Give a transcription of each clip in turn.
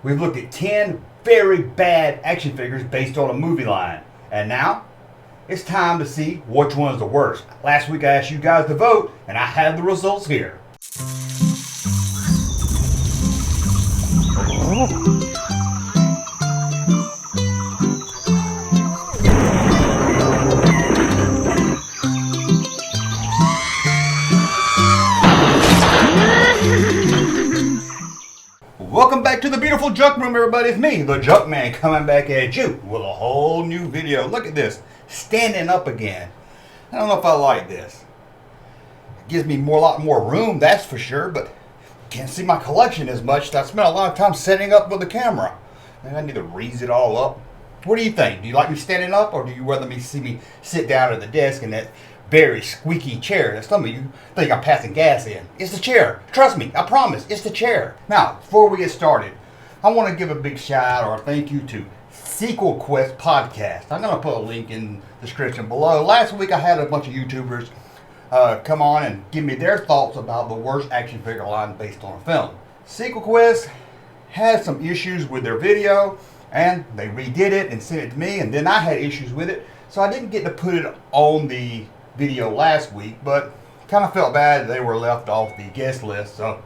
We've looked at 10 very bad action figures based on a movie line. And now, it's time to see which one's the worst. Last week I asked you guys to vote, and I have the results here. Welcome back to the beautiful junk room, everybody. It's me, the Junkman, coming back at you with a whole new video. Look at this, standing up again. I don't know if I like this. It gives me a lot more room, that's for sure, but can't see my collection as much. I spent a lot of time setting up with the camera. Maybe I need to raise it all up. What do you think? Do you like me standing up, or do you rather me see me sit down at the desk in that very squeaky chair that some of you think I'm passing gas in? It's the chair. Trust me, I promise, it's the chair. Now, before we get started, I want to give a big shout out or a thank you to Sequel Quest Podcast. I'm going to put a link in the description below. Last week I had a bunch of YouTubers come on and give me their thoughts about the worst action figure line based on a film. Sequel Quest had some issues with their video, and they redid it and sent it to me, and then I had issues with it, so I didn't get to put it on the video last week, but kind of felt bad they were left off the guest list. So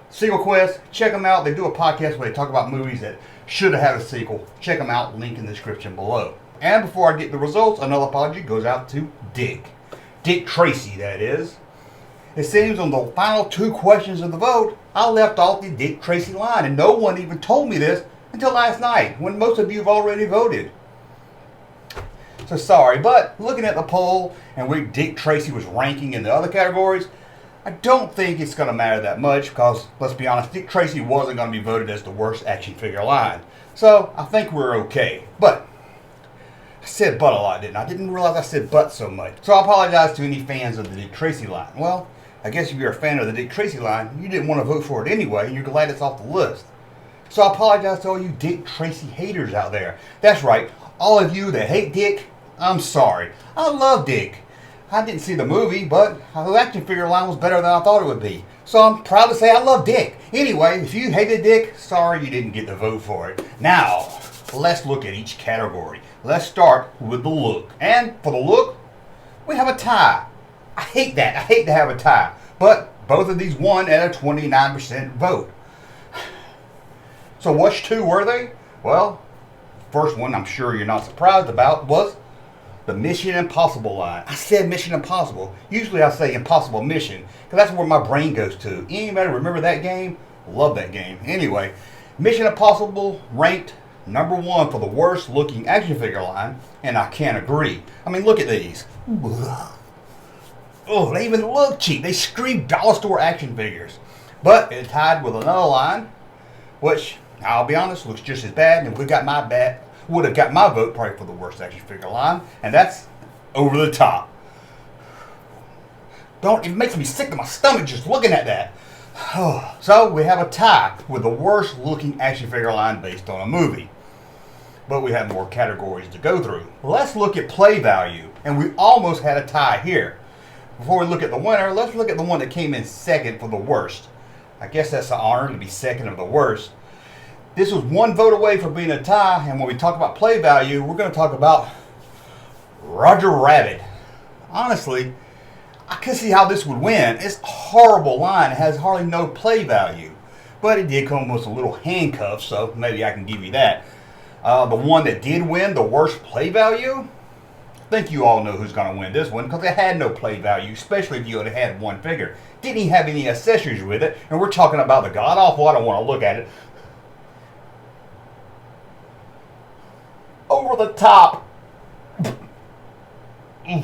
Sequel Quest, check them out. They do a podcast where they talk about movies that should have had a sequel. Check them out, link in the description below. And before I get the results, another apology goes out to Dick Tracy, that is. It seems on the final two questions of the vote, I left off the Dick Tracy line, and no one even told me this until last night, when most of you have already voted. So sorry, but looking at the poll and where Dick Tracy was ranking in the other categories, I don't think it's going to matter that much because, let's be honest, Dick Tracy wasn't going to be voted as the worst action figure line. So I think we're okay. But I said but a lot, didn't I? I didn't realize I said but so much. So I apologize to any fans of the Dick Tracy line. Well, I guess if you're a fan of the Dick Tracy line, you didn't want to vote for it anyway, and you're glad it's off the list. So I apologize to all you Dick Tracy haters out there. That's right, all of you that hate Dick, I'm sorry. I love Dick. I didn't see the movie, but the action figure line was better than I thought it would be. So I'm proud to say I love Dick. Anyway, if you hated Dick, sorry you didn't get to vote for it. Now, let's look at each category. Let's start with the look. And for the look, we have a tie. I hate that. I hate to have a tie. But both of these won at a 29% vote. So which two were they? Well, first one I'm sure you're not surprised about was the Mission Impossible line. I said Mission Impossible. Usually I say Impossible Mission, because that's where my brain goes to. Anybody remember that game? Love that game. Anyway, Mission Impossible ranked number one for the worst looking action figure line, and I can't agree. I mean, look at these. Oh, they even look cheap. They scream dollar store action figures. But it tied with another line, which, I'll be honest, looks just as bad, and would have got my vote probably for the worst action figure line, and that's Over the Top. It makes me sick to my stomach just looking at that. So we have a tie with the worst looking action figure line based on a movie. But we have more categories to go through. Let's look at play value, and we almost had a tie here. Before we look at the winner, let's look at the one that came in second for the worst. I guess that's an honor to be second of the worst. This was one vote away from being a tie, and when we talk about play value, we're going to talk about Roger Rabbit. Honestly, I can see how this would win. It's a horrible line. It has hardly no play value. But it did come with a little handcuff, so maybe I can give you that. The one that did win the worst play value, I think you all know who's going to win this one, because it had no play value, especially if you had had one figure. Didn't even have any accessories with it, and we're talking about the god-awful, I don't want to look at it, Over the Top. I'm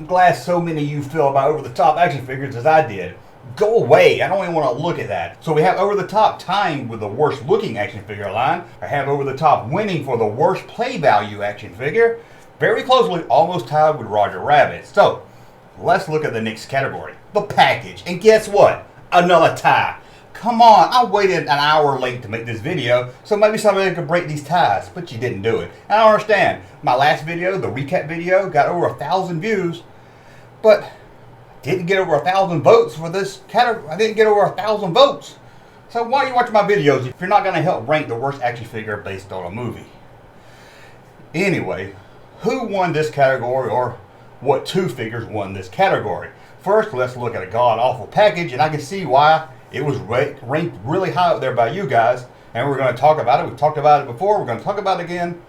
glad so many of you feel about Over the Top action figures as I did. Go away. I don't even want to look at that. So we have Over the Top tying with the worst looking action figure line. I have Over the Top winning for the worst play value action figure. Very closely, almost tied with Roger Rabbit. So let's look at the next category. The package. And guess what? Another tie. Come on, I waited an hour late to make this video, so maybe somebody could break these ties, but you didn't do it. And I don't understand. My last video, the recap video, got over 1,000 views, but didn't get over 1,000 votes for this category. I didn't get over 1,000 votes. So why are you watching my videos if you're not going to help rank the worst action figure based on a movie? Anyway, who won this category, or what two figures won this category? First, let's look at a god-awful package, and I can see why it was ranked really high up there by you guys, and we're going to talk about it. We've talked about it before. We're going to talk about it again.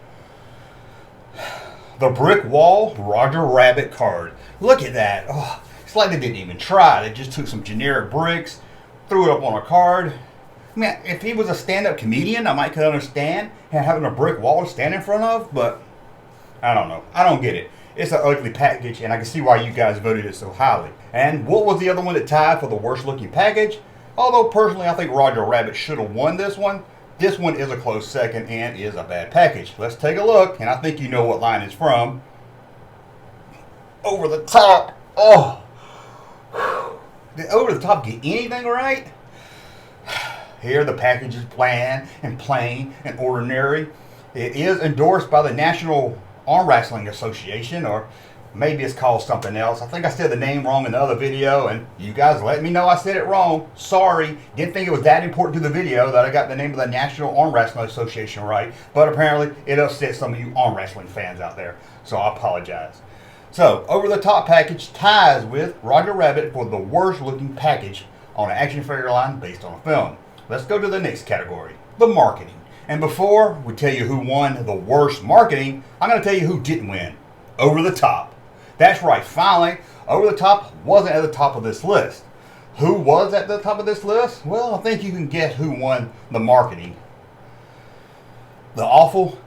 The Brick Wall Roger Rabbit card. Look at that. Oh, it's like they didn't even try. They just took some generic bricks, threw it up on a card. I mean, if he was a stand-up comedian, I might could understand having a brick wall to stand in front of, but I don't know. I don't get it. It's an ugly package, and I can see why you guys voted it so highly. And what was the other one that tied for the worst looking package? Although personally I think Roger Rabbit should have won this one is a close second and is a bad package. Let's take a look, and I think you know what line it's from. Over the Top. Oh, did Over the Top get anything right? Here the package is bland and plain and ordinary. It is endorsed by the National Arm Wrestling Association, or maybe it's called something else. I think I said the name wrong in the other video, and you guys let me know I said it wrong. Sorry. Didn't think it was that important to the video that I got the name of the National Arm Wrestling Association right, but apparently it upset some of you arm wrestling fans out there, so I apologize. So, Over the Top package ties with Roger Rabbit for the worst looking package on an action figure line based on a film. Let's go to the next category, the marketing. And before we tell you who won the worst marketing, I'm going to tell you who didn't win. Over the Top. That's right, finally, Over the Top wasn't at the top of this list. Who was at the top of this list? Well, I think you can guess who won the marketing. The awful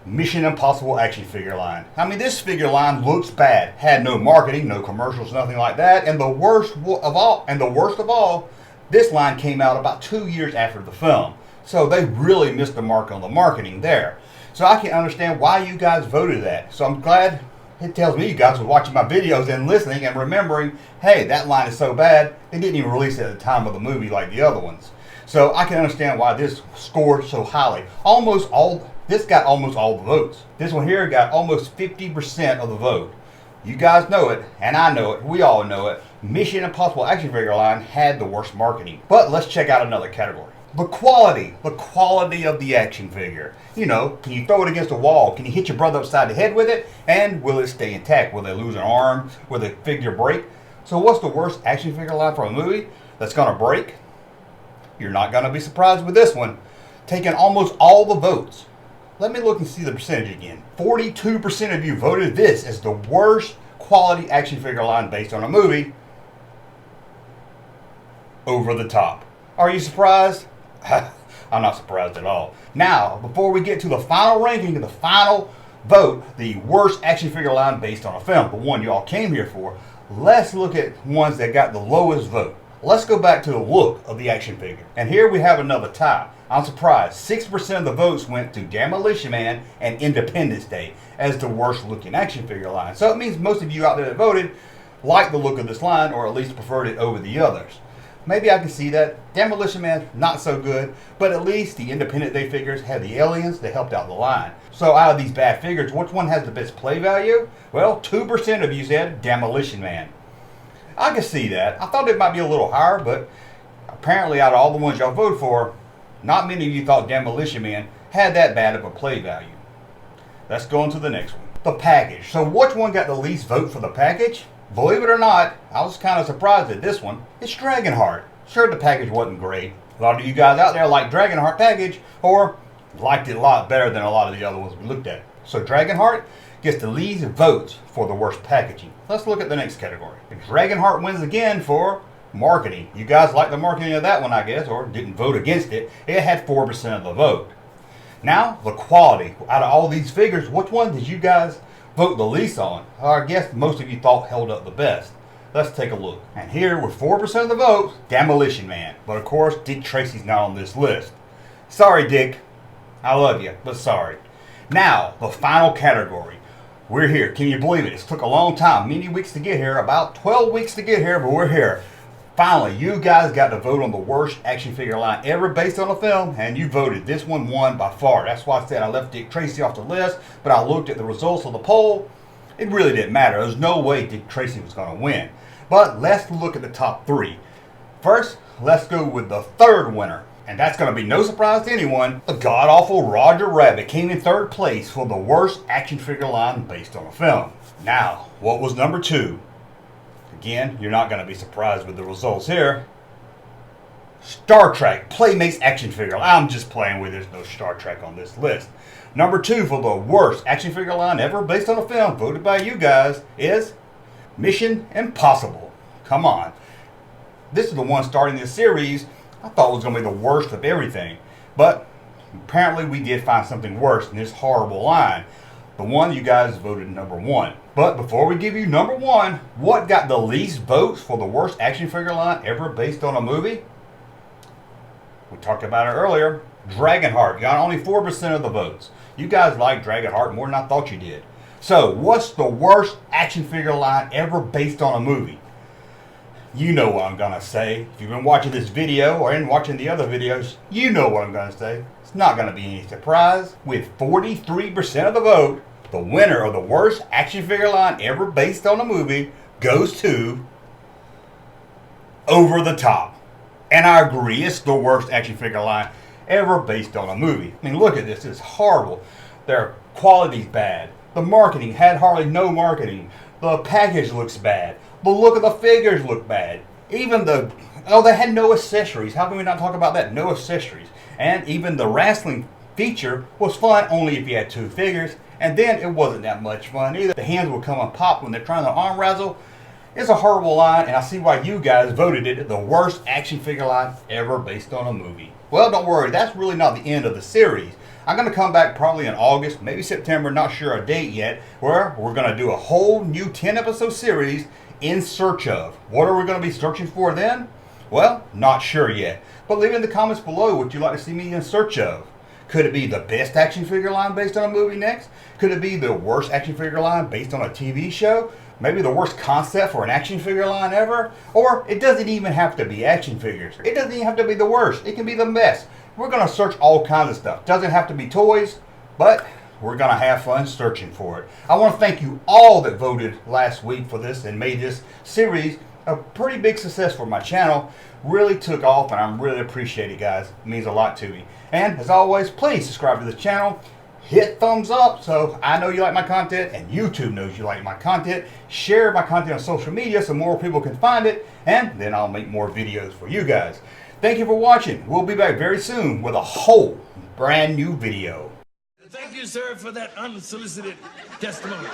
Mission Impossible action figure line. I mean, this figure line looks bad. Had no marketing, no commercials, nothing like that. And the worst of all, this line came out about 2 years after the film. So they really missed the mark on the marketing there. So I can understand why you guys voted that. So I'm glad it tells me you guys were watching my videos and listening and remembering, hey, that line is so bad, they didn't even release it at the time of the movie like the other ones. So I can understand why this scored so highly. This got almost all the votes. This one here got almost 50% of the vote. You guys know it, and I know it, we all know it. Mission Impossible action figure line had the worst marketing. But let's check out another category. The quality of the action figure. You know, can you throw it against a wall? Can you hit your brother upside the head with it? And will it stay intact? Will they lose an arm? Will the figure break? So what's the worst action figure line for a movie that's going to break? You're not going to be surprised with this one. Taking almost all the votes. Let me look and see the percentage again. 42% of you voted this as the worst quality action figure line based on a movie. Over the Top. Are you surprised? I'm not surprised at all. Now, before we get to the final ranking and the final vote, the worst action figure line based on a film, the one you all came here for, let's look at ones that got the lowest vote. Let's go back to the look of the action figure. And here we have another tie. I'm surprised. 6% of the votes went to Demolition Man and Independence Day as the worst looking action figure line. So it means most of you out there that voted liked the look of this line, or at least preferred it over the others. Maybe I can see that. Demolition Man, not so good, but at least the Independence Day figures had the aliens that helped out the line. So out of these bad figures, which one has the best play value? Well, 2% of you said Demolition Man. I can see that. I thought it might be a little higher, but apparently out of all the ones y'all voted for, not many of you thought Demolition Man had that bad of a play value. Let's go on to the next one. The package. So which one got the least vote for the package? Believe it or not, I was kind of surprised at this one. It's Dragonheart. Sure, the package wasn't great. A lot of you guys out there like Dragonheart package, or liked it a lot better than a lot of the other ones we looked at. So Dragonheart gets the least votes for the worst packaging. Let's look at the next category. Dragonheart wins again for marketing. You guys like the marketing of that one, I guess, or didn't vote against it. It had 4% of the vote. Now, the quality. Out of all these figures, which one did you guys vote the least on? I guess most of you thought held up the best. Let's take a look. And here, with 4% of the votes, Demolition Man. But of course, Dick Tracy's not on this list. Sorry, Dick. I love you, but sorry. Now, the final category. We're here. Can you believe it? It took a long time, many weeks to get here, about 12 weeks to get here, but we're here. Finally, you guys got to vote on the worst action figure line ever based on a film, and you voted. This one won by far. That's why I said I left Dick Tracy off the list, but I looked at the results of the poll. It really didn't matter. There's no way Dick Tracy was going to win. But let's look at the top three. First, let's go with the third winner. And that's going to be no surprise to anyone. The god-awful Roger Rabbit came in third place for the worst action figure line based on a film. Now, what was number 2? Again, you're not going to be surprised with the results here. Star Trek Playmates action figure. I'm just playing with, there's no Star Trek on this list. Number 2 for the worst action figure line ever based on a film, voted by you guys, is Mission Impossible. Come on. This is the one starting this series I thought was going to be the worst of everything. But apparently we did find something worse than this horrible line. The one you guys voted number 1. But before we give you number 1, what got the least votes for the worst action figure line ever based on a movie? We talked about it earlier. Dragonheart got only 4% of the votes. You guys like Dragonheart more than I thought you did. So, what's the worst action figure line ever based on a movie? You know what I'm going to say. If you've been watching this video or watching the other videos, you know what I'm going to say. It's not going to be any surprise. With 43% of the vote, the winner of the worst action figure line ever based on a movie goes to Over the Top. And I agree, it's the worst action figure line ever based on a movie. I mean, look at this. It's horrible. Their quality's bad. The marketing had hardly no marketing. The package looks bad. The look of the figures look bad. Even they had no accessories. How can we not talk about that? No accessories. And even the wrestling feature was fun only if you had 2 figures. And then it wasn't that much fun either. The hands would come and pop when they're trying to arm wrestle. It's a horrible line, and I see why you guys voted it the worst action figure line ever based on a movie. Well, don't worry, that's really not the end of the series. I'm going to come back probably in August, maybe September, not sure a date yet, where we're going to do a whole new 10-episode series, In Search Of. What are we going to be searching for then? Well, not sure yet. But leave in the comments below what you'd like to see me in search of. Could it be the best action figure line based on a movie next? Could it be the worst action figure line based on a TV show? Maybe the worst concept for an action figure line ever? Or it doesn't even have to be action figures. It doesn't even have to be the worst. It can be the best. We're going to search all kinds of stuff. Doesn't have to be toys, but we're going to have fun searching for it. I want to thank you all that voted last week for this and made this series a pretty big success for my channel. Really took off, and I really appreciate it, guys. It means a lot to me. And as always, please subscribe to the channel. Hit thumbs up so I know you like my content and YouTube knows you like my content. Share my content on social media so more people can find it, and then I'll make more videos for you guys. Thank you for watching. We'll be back very soon with a whole brand new video. Thank you, sir, for that unsolicited testimony.